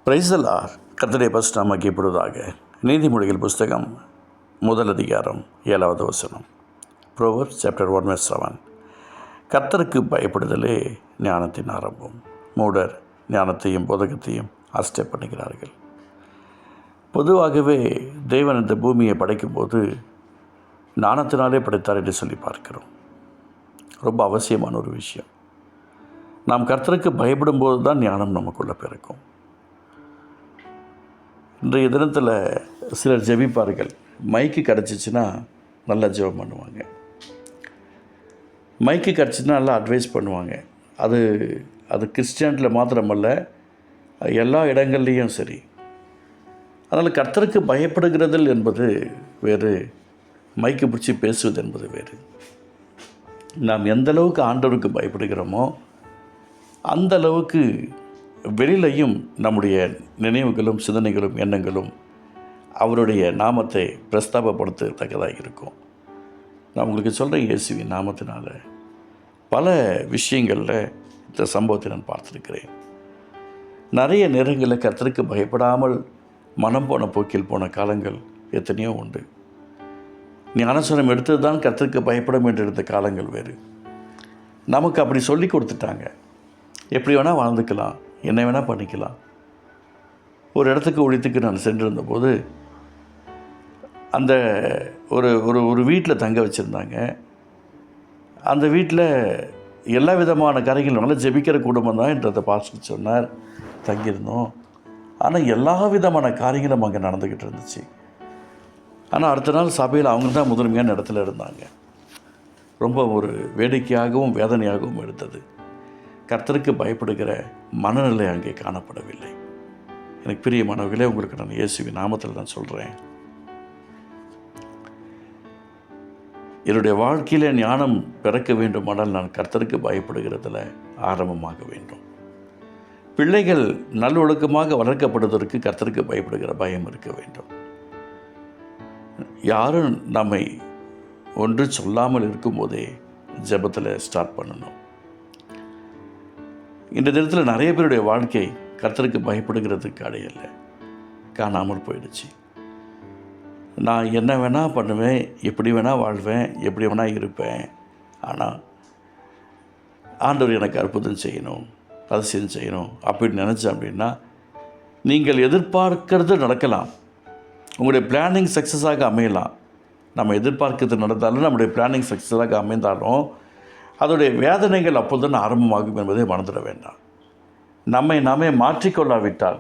Praise the Lord. கர்த்தருடைய பரிசுத்த நாமம் மகிமைப்படுவதாக. நீதிமொழிகள் புஸ்தகம் 1 அதிகாரம் 7வது வசனம். Proverbs chapter 1:7. கர்த்தருக்கு பயப்படுதலே ஞானத்தின் ஆரம்பம். மூடர் ஞானத்தையும் போதகத்தையும் அஷ்டை பண்ணுகிறார்கள். பொதுவாகவே தேவன் இந்த பூமியை படைக்கும்போது ஞானத்தினாலே படைத்தார் என்று சொல்லி பார்க்கிறோம். ரொம்ப அவசியமான ஒரு விஷயம். நாம் கர்த்தருக்கு பயப்படும்போது தான் ஞானம் நமக்குள்ளே பிறக்கும். இன்றைய தினத்தில் சிலர் ஜெபிப்பார்கள். மைக்கு கிடச்சிச்சின்னா நல்லா ஜெபம் பண்ணுவாங்க. மைக்கு கிடச்சின்னா நல்லா அட்வைஸ் பண்ணுவாங்க. அது கிறிஸ்டியனில் மாத்திரமல்ல, எல்லா இடங்கள்லேயும் சரி. அதனால் கர்த்தருக்கு பயப்படுகிறதல் என்பது வேறு, மைக்கு பிடிச்சி பேசுவது என்பது வேறு. நாம் எந்த அளவுக்கு ஆண்டவருக்கு பயப்படுகிறோமோ அந்த அளவுக்கு வெளியிலையும் நம்முடைய நினைவுகளும் சிந்தனைகளும் எண்ணங்களும் அவருடைய நாமத்தை பிரஸ்தாபப்படுத்தத்தக்கதாக இருக்கும். நான் உங்களுக்கு சொல்கிறேன், இயேசுவின் நாமத்தினால பல விஷயங்களில் இந்த சம்பவத்தை நான் பார்த்துருக்கிறேன். நிறைய நேரங்களில் கர்த்தருக்கு பயப்படாமல் மனம் போன போக்கில் போன காலங்கள் எத்தனையோ உண்டு. ஞானஸ்நானம் எடுத்தது தான் கர்த்தருக்கு பயப்படும் என்று இருந்த காலங்கள் வேறு. நமக்கு அப்படி சொல்லி கொடுத்துட்டாங்க. எப்படி வேணால் வாழ்ந்துக்கலாம், என்ன வேணால் பண்ணிக்கலாம். ஒரு இடத்துக்கு ஒழித்துக்கு நான் சென்றிருந்தபோது அந்த ஒரு வீட்டில் தங்க வச்சுருந்தாங்க. அந்த வீட்டில் எல்லா விதமான காரியங்களும் நல்லா ஜெபிக்கிற குடும்பம் தான் என்றதை பாஸ்டர் சொன்னார். தங்கியிருந்தோம். ஆனால் எல்லா விதமான காரியங்களும் அங்கே நடந்துக்கிட்டு இருந்துச்சு. ஆனால் அடுத்த நாள் சபையில் அவங்க தான் முதன்மையான இடத்துல இருந்தாங்க. ரொம்ப ஒரு வேடிக்கையாகவும் வேதனையாகவும் இருந்தது. கர்த்தருக்கு பயப்படுகிற மனநிலை அங்கே காணப்படவில்லை. எனக்கு பிரியமானவர்களே, உங்களுக்கு நான் இயேசுவின் நாமத்தில் நான் சொல்கிறேன், என்னுடைய வாழ்க்கையில் ஞானம் பிறக்க வேண்டுமானால் நான் கர்த்தருக்கு பயப்படுகிறதில் ஆரம்பமாக வேண்டும். பிள்ளைகள் நல்லொழுக்கமாக வளர்க்கப்படுவதற்கு கர்த்தருக்கு பயப்படுகிற பயம் இருக்க வேண்டும். யாரும் நம்மை ஒன்று சொல்லாமல் இருக்கும்போதே ஜெபத்தில் ஸ்டார்ட் பண்ணணும். இந்த தினத்தில் நிறைய பேருடைய வாழ்க்கை கர்த்தருக்கு பயப்படுகிறதுக்கு அடையலை, காணாமல் போயிடுச்சு. நான் என்ன வேணால் பண்ணுவேன், எப்படி வேணால் வாழ்வேன், எப்படி வேணால் இருப்பேன், ஆனால் ஆண்டவர் எனக்கு அற்புதம் செய்யணும், அதிசயம் செய்யணும் அப்படின்னு நினச்சேன் அப்படின்னா நீங்கள் எதிர்பார்க்கிறது நடக்கலாம். உங்களுடைய பிளானிங் சக்ஸஸாக அமையலாம். நம்ம எதிர்பார்க்கிறது நடந்தாலும் நம்முடைய பிளானிங் சக்ஸஸாக அமைந்தாலும் அதோடைய வேதனைகள் அப்போதுதான் ஆரம்பமாகும் என்பதை மறந்துட வேண்டாம். நாமே மாற்றிக்கொள்ளாவிட்டால்,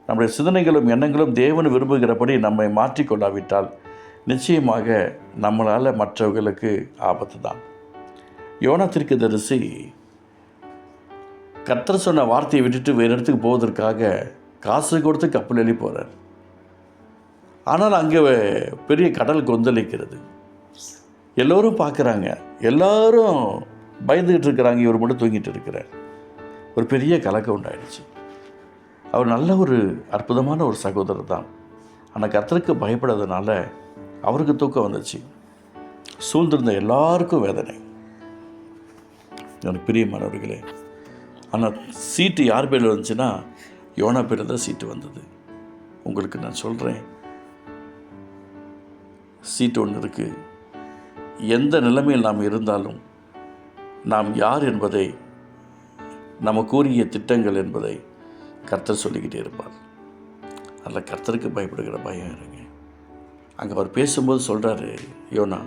நம்முடைய சிந்தனைகளும் எண்ணங்களும் தேவன் விரும்புகிறபடி நம்மை மாற்றிக்கொள்ளாவிட்டால் நிச்சயமாக நம்மளால் மற்றவர்களுக்கு ஆபத்து தான். யோனா தீர்க்கதரிசி கர்த்தர் சொன்ன வார்த்தையை விட்டுட்டு வேறு இடத்துக்கு போவதற்காக காசு கொடுத்து கப்பல் எழுதி போகிறார். ஆனால் அங்கே பெரிய கடல் கொந்தளிக்கிறது. எல்லோரும் பார்க்குறாங்க, எல்லோரும் பயந்துக்கிட்டு இருக்கிறாங்க, இவர் மட்டும் தூங்கிட்டு இருக்கிறார். ஒரு பெரிய கலக்கம் உண்டாயிடுச்சு. அவர் நல்ல ஒரு அற்புதமான ஒரு சகோதரர் தான். ஆனால் கர்த்தருக்கு பயப்படாதனால அவருக்கு தூக்கம் வந்துச்சு. சூழ்ந்திருந்த எல்லாருக்கும் வேதனை. எனக்கு பிரியமானவர்களே, ஆனால் சீட்டு யார் பேரில் வந்துச்சுன்னா யோனா பேரில் தான் சீட்டு வந்தது. உங்களுக்கு நான் சொல்கிறேன், சீட்டு ஒன்று இருக்குது. எந்த நிலைமையில் நாம் இருந்தாலும் நாம் யார் என்பதை, நம்ம கூறிய திட்டங்கள் என்பதை கர்த்தர் சொல்லிக்கிட்டே இருப்பார். அதில் கர்த்தருக்கு பயப்படுகிற பயம் இருங்க. அங்கே அவர் பேசும்போது சொல்கிறாரு, யோனா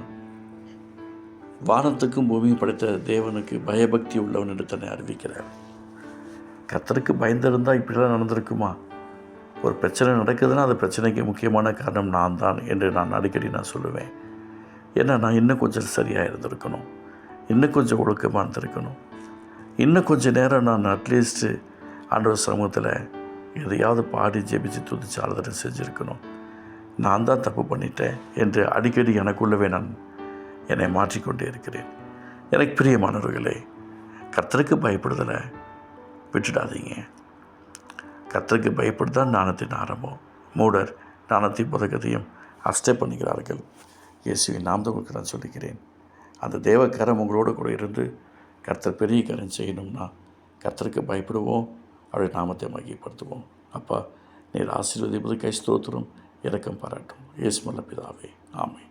வானத்துக்கும் பூமியும் படைத்த தேவனுக்கு பயபக்தி உள்ளவன் என்று தன்னை அறிவிக்கிறார். கர்த்தருக்கு பயந்திருந்தால் இப்படிலாம் நடந்திருக்குமா? ஒரு பிரச்சனை நடக்குதுன்னா அந்த பிரச்சனைக்கு முக்கியமான காரணம் நான் தான் என்று நான் அடிக்கடி சொல்லுவேன். ஏன்னா நான் இன்னும் கொஞ்சம் சரியாக இருந்திருக்கணும், இன்னும் கொஞ்சம் ஒழுக்கமாக இருந்திருக்கணும், இன்னும் கொஞ்சம் நேரம் நான் அட்லீஸ்ட்டு ஆண்டவர் சமூகத்தில் எதையாவது பாடி ஜெபிச்சு துதிச்சு ஆறுதல் செஞ்சுருக்கணும். நான் தான் தப்பு பண்ணிட்டேன் என்று அடிக்கடி எனக்குள்ளவே நான் என்னை மாற்றிக்கொண்டே இருக்கிறேன். எனக்கு பிரியமானவர்களே, கர்த்தருக்கு பயப்படுதலை விட்டுடாதீங்க. கர்த்தருக்கு பயப்படுதான் ஞானத்தின் ஆரம்பம். மூடர் ஞானத்தையும் புதகத்தையும் அஷ்டை பண்ணுகிறார்கள். இயேசுவின் நாமத்தை நான் சொல்லிக்கிறேன். அந்த தேவக்கரம் உங்களோடு கூட இருந்து கர்த்தர் பெரிய காரியம் செய்யணும்னா கர்த்தருக்கு பயப்படுவோம், அவருடைய நாமத்தை மகிமைப்படுத்துவோம். அப்பா, நீர் ஆசீர்வதிப்பது கை ஸ்தோத்திரம், இரக்கம் பாராட்டும். இயேசு நல்ல பிதாவே, ஆமென்.